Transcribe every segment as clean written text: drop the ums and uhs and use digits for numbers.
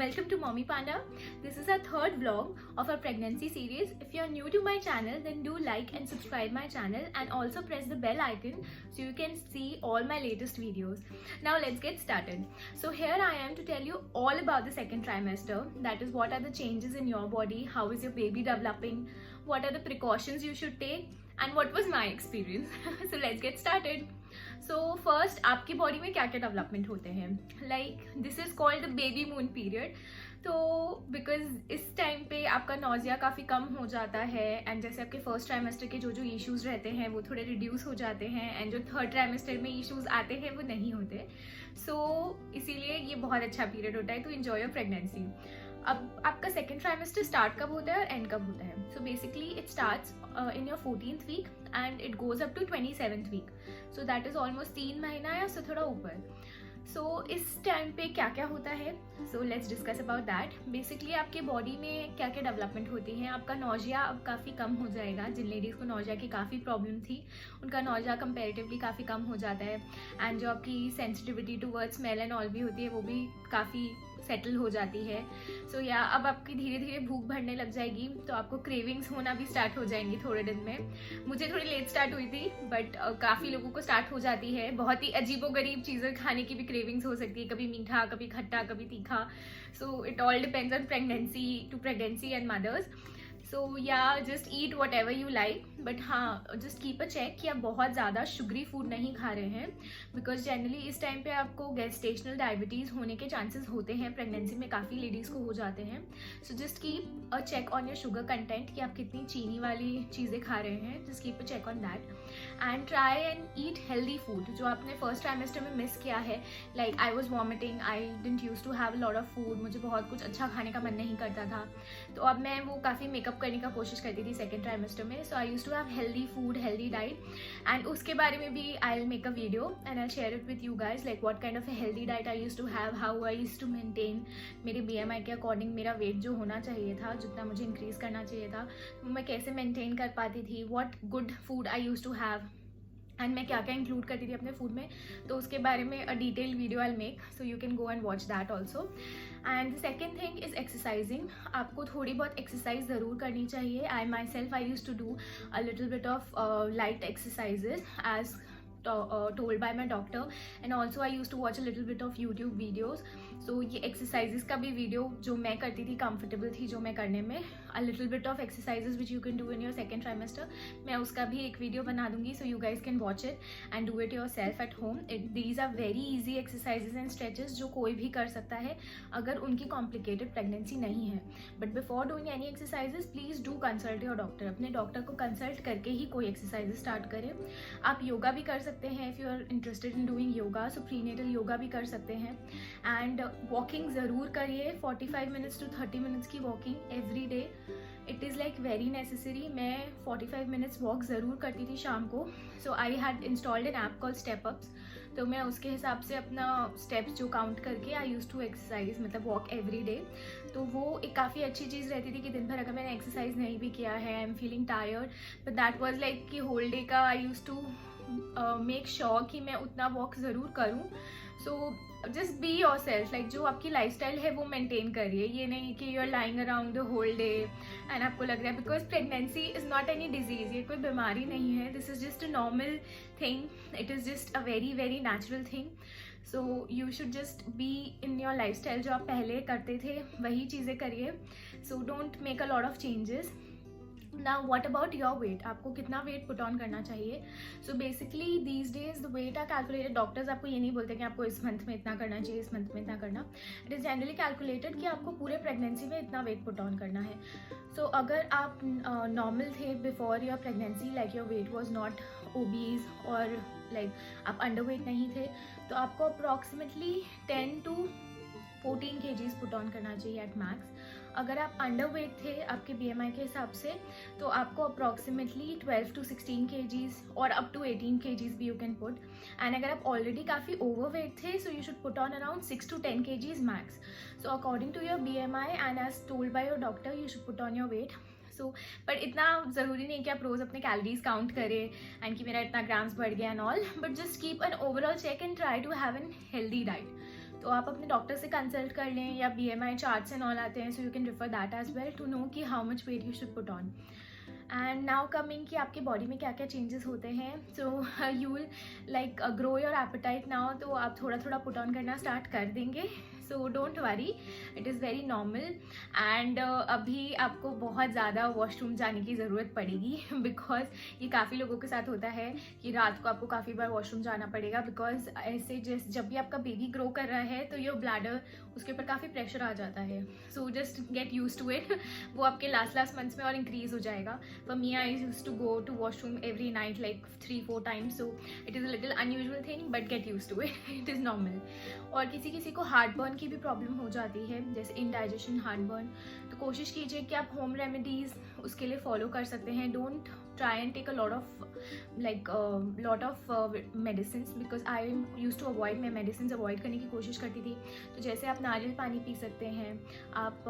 Welcome to Mommy Panda. This is our third vlog of our pregnancy series. If you are new to my channel, then do like and subscribe my channel and also press the bell icon so you can see all my latest videos. Now let's get started. So here I am to tell you all about the second trimester. That is, what are the changes in your body, how is your baby developing, what are the precautions you should take, and what was my experience. So let's get started. So first, आपकी body में क्या क्या development होते हैं, like this is called baby moon period. तो because इस time पे आपका नॉजिया काफ़ी कम हो जाता है एंड जैसे आपके फर्स्ट ट्राइमेस्टर के जो इश्यूज रहते हैं वो थोड़े रिड्यूस हो जाते हैं एंड जो थर्ड ट्राइमेस्टर में इश्यूज आते हैं वो नहीं होते. सो इसीलिए ये बहुत अच्छा पीरियड होता है टू एंजॉय योर प्रेगनेंसी. अब आपका सेकेंड ट्राइमेस्टर स्टार्ट कब होता है और एंड कब होता है. So basically it starts in your 14th week and it goes up to 27th week. So that is almost 3 महीना या उससे थोड़ा ऊपर. सो इस टाइम पे क्या क्या होता है, so let's discuss about that. Basically आपके बॉडी में क्या क्या डेवलपमेंट होती है. आपका नौजिया अब काफ़ी कम हो जाएगा. जिन लेडीज़ को नौजिया की काफ़ी प्रॉब्लम थी उनका नौजिया कंपेरेटिवली काफ़ी कम हो जाता है एंड जो आपकी sensitivity towards smell and all भी होती है वो भी काफ़ी सेटल हो जाती है. सो या अब आपकी धीरे धीरे भूख बढ़ने लग जाएगी तो आपको क्रेविंग्स होना भी स्टार्ट हो जाएंगी थोड़े दिन में. मुझे थोड़ी लेट स्टार्ट हुई थी बट काफ़ी लोगों को स्टार्ट हो जाती है. बहुत ही अजीबोगरीब चीज़ें खाने की भी क्रेविंग्स हो सकती है, कभी मीठा कभी खट्टा कभी तीखा. So it all depends on pregnancy and mothers. So yeah just eat whatever you like, but हाँ जस्ट कीप अ चेक कि आप बहुत ज़्यादा शुगरी फूड नहीं खा रहे हैं बिकॉज जनरली इस टाइम पे आपको गेस्टेशनल डायबिटीज़ होने के चांसेस होते हैं. प्रेगनेंसी में काफ़ी लेडीज़ को हो जाते हैं. So just keep a check on your sugar content कि आप कितनी चीनी वाली चीज़ें खा रहे हैं. Just keep a check on that and try and eat healthy food जो आपने फर्स्ट ट्राइमेस्टर में मिस किया है. Like I was vomiting, I didn't use to have a lot of food. मुझे बहुत कुछ अच्छा खाने का मन नहीं करता था तो अब मैं वो काफ़ी मेकअप करने का कोशिश करती थी सेकेंड ट्राइमेस्टर में. So I use to have healthy food, healthy diet and उसके बारे में भी I will make a video and I share it with you guys like what kind of a healthy diet I use to have, how I use to maintain मेरे BMI के according मेरा weight जो होना चाहिए था, जितना मुझे increase करना चाहिए था, मैं कैसे मेंटेन कर पाती थी, what good food I use to have and मैं क्या क्या इंक्लूड करती थी अपने फूड में. तो उसके बारे में a detail video I make so you can go and watch that also. And the second thing is exercising. आपको थोड़ी बहुत एक्सरसाइज ज़रूर करनी चाहिए. I myself I use to do a little bit of light exercises as told by my doctor and also I used to watch a little bit of YouTube videos. So ये exercises का भी video जो मैं करती थी, comfortable थी जो मैं करने में, a little bit of exercises which you can do in your second trimester, मैं उसका भी एक वीडियो बना दूंगी so you guys can watch it and do it yourself at home. These are very easy exercises and stretches जो कोई भी कर सकता है अगर उनकी complicated pregnancy नहीं है. But before doing any exercises please do consult your doctor. अपने डॉक्टर को कंसल्ट करके ही कोई एक्सरसाइज स्टार्ट करें. आप योगा भी कर सकते हैं if you are interested in doing yoga. So prenatal yoga भी कर सकते हैं एंड वॉकिंग ज़रूर करिए. 45 मिनट्स टू 30 मिनट्स की walking every day, it is like very necessary. मैं 45 मिनट्स वॉक ज़रूर करती थी शाम को. So I had installed an app called step ups. तो मैं उसके हिसाब से अपना स्टेप्स जो काउंट करके आई यूज टू एक्सरसाइज, मतलब वॉक एवरी डे. तो वो एक काफ़ी अच्छी चीज़ रहती थी कि दिन भर अगर मैंने एक्सरसाइज नहीं भी किया है, I am feeling tired, but that was like कि होल डे का आई यूज टू मेक श्योर कि मैं उतना वॉक ज़रूर करूँ. So just be your self, like जो आपकी लाइफस्टाइल है वो मेंटेन करिए. ये नहीं कि you are lying around the whole day and आपको लग रहा है, because pregnancy is not any disease. ये कोई बीमारी नहीं है. This is just a normal thing. It is just a very very natural thing. So you should just be in your lifestyle जो आप पहले करते थे वही चीज़ें करिए. So don't make a lot of changes. Now what about your weight. आपको कितना वेट पुट ऑन करना चाहिए. So basically these days the weight are calculated. Doctors आपको ये नहीं बोलते कि आपको इस मंथ में इतना करना चाहिए, इस मंथ में इतना करना. इट इज़ जनरली कैलकुलेटेड कि आपको पूरे प्रेगनेंसी में इतना वेट पुट ऑन करना है. सो अगर आप नॉर्मल थे before your pregnancy, like your weight was not obese और लाइक आप अंडर वेट नहीं थे, तो आपको approximately 10 to 14 kgs put on करना चाहिए एट मैक्स. अगर आप अंडर वेट थे आपके BMI के हिसाब से तो आपको अप्रॉक्सीमेटली 12 to 16 kgs और अप टू 18 kgs भी यू कैन पुट. एंड अगर आप ऑलरेडी काफ़ी ओवर वेट थे so you should put on around 6 to 10 kgs max. So according to your BMI and as told by your doctor you should put on your weight. So but इतना ज़रूरी नहीं कि आप रोज़ अपने calories count करें and कि मेरा इतना ग्राम्स बढ़ गया and all, but just keep an overall check and try to have an healthy diet. तो आप अपने डॉक्टर से कंसल्ट कर लें, या BMI चार्ट्स एंड ऑल आते हैं, so you can refer that as well to know कि how much weight you should put on. And now coming कि आपकी बॉडी में क्या क्या चेंजेस होते हैं. So you will like grow your appetite now. तो आप थोड़ा थोड़ा पुट ऑन करना स्टार्ट कर देंगे. So don't worry, it is very normal. And अभी आपको बहुत ज़्यादा वॉशरूम जाने की ज़रूरत पड़ेगी बिकॉज ये काफ़ी लोगों के साथ होता है कि रात को आपको काफ़ी बार वॉशरूम जाना पड़ेगा. बिकॉज ऐसे जब भी आपका बेबी ग्रो कर रहा है तो योर ब्लैडर, उसके ऊपर काफ़ी प्रेशर आ जाता है. So just get used to it. वो आपके लास्ट मंथ्स में और इंक्रीज हो जाएगा. For me, I used to go to washroom every night like 3-4 times, so it is a little unusual thing, but get used to it. It is normal. और किसी किसी को हार्ट बर्न की भी प्रॉब्लम हो जाती है, जैसे इंडाइजेशन, हार्ट बर्न. तो कोशिश कीजिए कि आप होम रेमेडीज उसके लिए फॉलो कर सकते हैं. Don't try and take a lot of medicine, because I use to avoid. मैं मेडिसिन अवॉइड करने की कोशिश करती थी. तो जैसे आप नारियल पानी पी सकते हैं, आप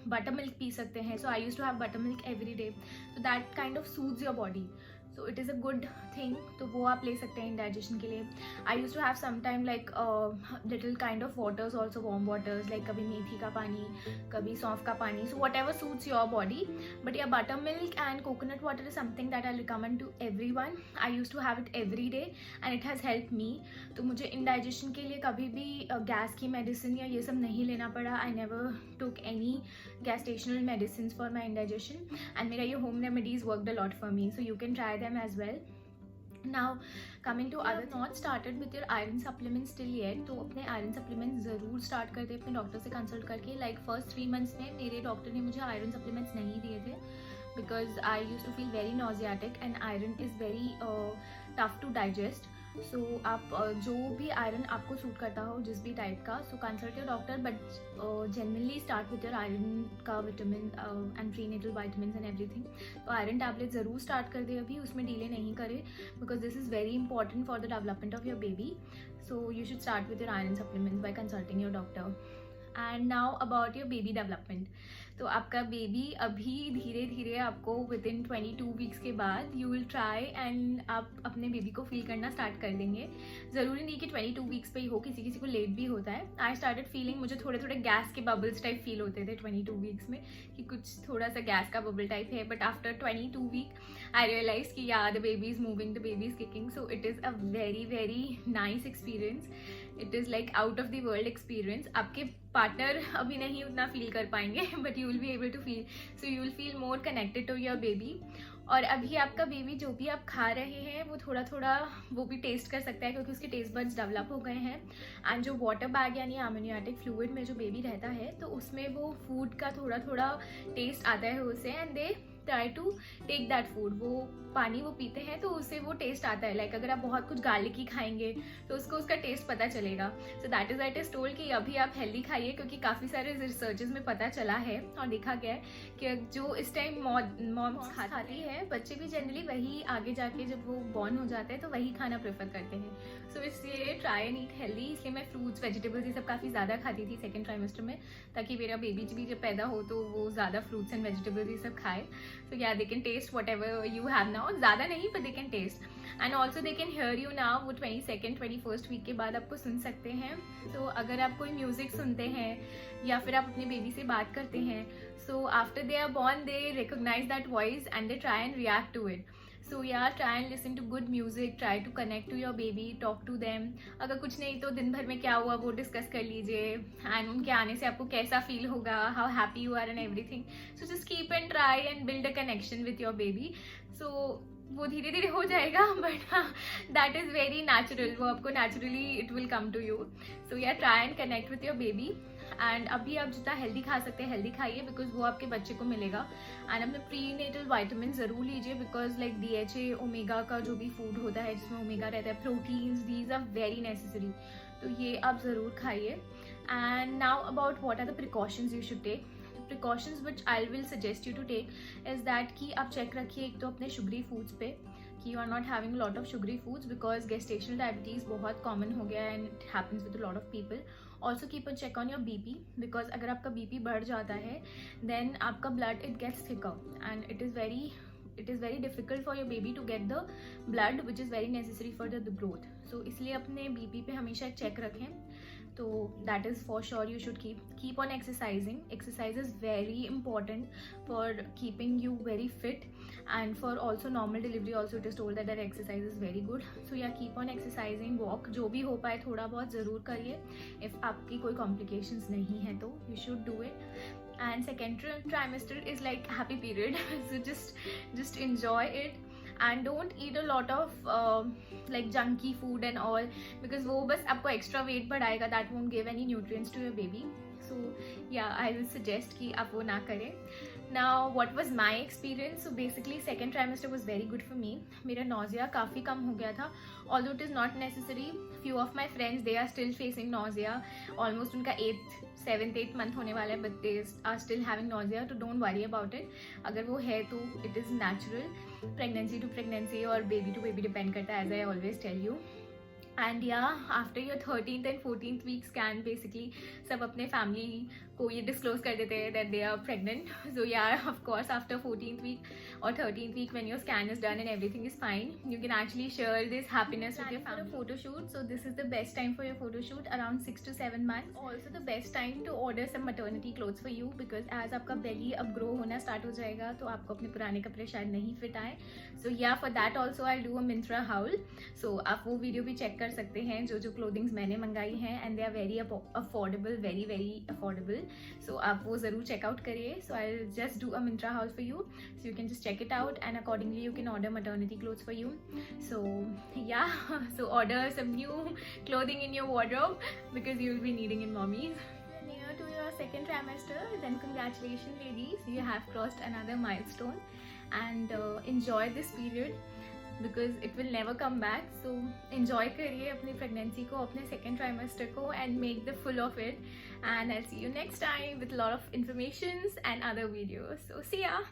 बटर मिल्क पी सकते हैं. So I use to have butter milk every day. So that kind of suits your body. So it is a good thing. तो वो आप ले सकते हैं इंडाइजेशन के लिए. I use to have some time like little kind of waters also, warm waters, like कभी मेथी का पानी, कभी सौंफ का पानी. So whatever suits your body. But yeah butter milk and coconut water is something that I recommend to everyone. I use to have it every day and it has help me. तो मुझे indigestion के लिए कभी भी gas की medicine या ये सब नहीं लेना पड़ा. I never took any gestational medicine for my indigestion. And मेरा ये home remedies worked a lot for me. So you can try them as well. Now coming to other, not started with your iron supplements till yet. तो अपने iron supplements ज़रूर start कर दे अपने doctor से consult करके. Like first 3 months में मेरे doctor ने मुझे iron supplements नहीं दिए थे because I used to feel very nauseatic and iron is very tough to digest. सो आप जो भी आयरन आपको सूट करता हो, जिस भी टाइप का, so consult your doctor. But generally start with your iron का vitamin and prenatal vitamin and everything. तो आयरन टैबलेट ज़रूर स्टार्ट कर दे अभी, उसमें डिले नहीं करे, because this is very important for the development of your baby. So you should start with your iron supplements by consulting your doctor. And now about your baby development. तो आपका baby अभी धीरे धीरे आपको with in 22 weeks के बाद you will try and आप अपने बेबी को फील करना स्टार्ट कर देंगे. ज़रूरी नहीं कि 22 वीक्स पे ही हो, किसी किसी को लेट भी होता है. आई स्टार्टेड फीलिंग, मुझे थोड़े थोड़े गैस के बबल्स टाइप फील होते थे 22 वीक्स में, कि कुछ थोड़ा सा गैस का बबल टाइप है. But after 22 week I realise कि या the baby is moving, the baby is kicking. So it is a very very nice experience. It is like out of the world experience. आपके partner अभी नहीं उतना feel कर पाएंगे, but you will be able to feel. So you will feel more connected to your baby. और अभी आपका baby जो भी आप खा रहे हैं वो थोड़ा थोड़ा वो भी टेस्ट कर सकता है, क्योंकि उसके टेस्ट बड्स डेवलप हो गए हैं. एंड जो वाटर बैग यानी एमोनियाटिक फ्लूइड में जो बेबी रहता है, तो उसमें वो फूड का थोड़ा थोड़ा टेस्ट आता है उससे. And they try to take that food. वो पानी वो पीते हैं तो उससे वो टेस्ट आता है. लाइक अगर आप बहुत कुछ गार्लिकी खाएंगे तो उसको उसका टेस्ट पता चलेगा. सो that is it is told कि अभी आप हेल्दी खाइए, क्योंकि काफ़ी सारे रिसर्चेस में पता चला है और देखा गया है कि जो इस टाइम मॉम्स खाती है, बच्चे भी जनरली वही आगे जाके जब वो बॉर्न हो जाते हैं तो वही खाना प्रेफर करते हैं. सो इसलिए ट्राई एंड ईट हेल्दी. इसलिए मैं फ्रूट्स, वेजिटेबल्स ये सब काफ़ी ज़्यादा खाती थी सेकेंड ट्राइमेस्टर में, ताकि मेरा बेबी भी जब पैदा हो तो वो ज़्यादा फ्रूट्स एंड वेजिटेबल्स ये सब खाए. So yeah, they can taste whatever you have now. ज़्यादा नहीं, but they can taste. And also they can hear you now. वो 22nd 21st वीक के बाद आपको सुन सकते हैं. तो अगर आप कोई म्यूज़िक सुनते हैं या फिर आप अपने बेबी से बात करते हैं, so after they are born they recognize that voice and they try and react to it. So yeah, try and listen to good music, try to connect to your baby, talk to them. अगर कुछ नहीं तो दिन भर में क्या हुआ वो डिस्कस कर लीजिए, एंड उनके आने से आपको कैसा फील होगा, how happy you are and everything. So just keep and try and build a connection with your baby. So वो धीरे धीरे हो जाएगा, but that is very natural. वो आपको naturally it will come to you. So yeah try and connect with your baby. And अभी आप जितना हेल्दी खा सकते हैं हेल्दी खाइए, बिकॉज वो आपके बच्चे को मिलेगा. एंड अपने प्रीनेटल वाइटामिन ज़रूर लीजिए, बिकॉज लाइक DHA, ओमेगा का जो भी फूड होता है जिसमें ओमेगा रहता है, proteins, these are very necessary. तो ये आप ज़रूर खाइए. And now about what are the precautions you should take. Precautions which I will suggest you to take is that कि आप चेक रखिए एक तो अपने शुगरी फूड्स पे कि you are not having lot of sugary foods, because gestational diabetes बहुत common हो गया है and it happens with lot of people. Also keep a check on your BP, because अगर आपका BP बढ़ जाता है देन आपका blood it gets thicker and it is very it is very difficult for your baby to get the blood which is very necessary for the growth. So इसलिए अपने BP पे हमेशा एक चेक रखें. तो that is for sure you should keep on exercising. Exercise is very important for keeping you very fit, and for also normal delivery also it is told that exercise is very good. So yeah, keep on exercising, walk, जो भी हो पाए थोड़ा बहुत ज़रूर करिए. If आपकी कोई complications नहीं है तो you should do it. And second trimester is like happy period. So just enjoy it. And don't eat a lot of like junky food and all, because वो बस आपको extra weight बढ़ाएगा. That won't give any nutrients to your baby. So yeah, I will suggest कि आप वो ना करें. Now what was my experience? So basically second trimester was very good for me. मेरा nausea काफ़ी कम हो गया था. Although it is not necessary, few of my friends they are still facing nausea. Almost उनका 7th 8th month होने वाला है, but they are still having nausea. So don't worry about it. अगर वो है तो it is natural. Pregnancy to pregnancy और baby to baby depend करता है, as I always tell you. And yeah, after your 13th and 14th week scan, basically सब अपने family को ये disclose कर देते हैं that they are pregnant. So yeah, of course after 14th week or 13th week, when your scan is done and everything is fine, you can actually share this happiness with your family. For a photo shoot, so this is the best time for your photo shoot, around 6 to 7 months. Also the best time to order some maternity clothes for you, because as आपका belly अब grow होना start हो जाएगा तो आपको अपने पुराने कपड़े शायद नहीं fit आए. So yeah, for that also I'll do a Myntra haul. So आप वो video भी check कर सकते हैं जो क्लोथिंग्स मैंने मंगाई हैं, and they are very affordable, very very affordable. So आप वो ज़रूर चेकआउट करिए. So I will just do a Myntra house for you, so you can just check it out and accordingly you can order maternity clothes for you. So yeah, so order some new clothing in your wardrobe because you will be needing it, mommies. Near to your second trimester, then congratulations ladies, you have crossed another milestone, and enjoy this period because it will never come back. So enjoy करिए अपनी pregnancy को, अपने second trimester को, and make the full of it. And I'll see you next time with a lot of informations and other videos. So see ya.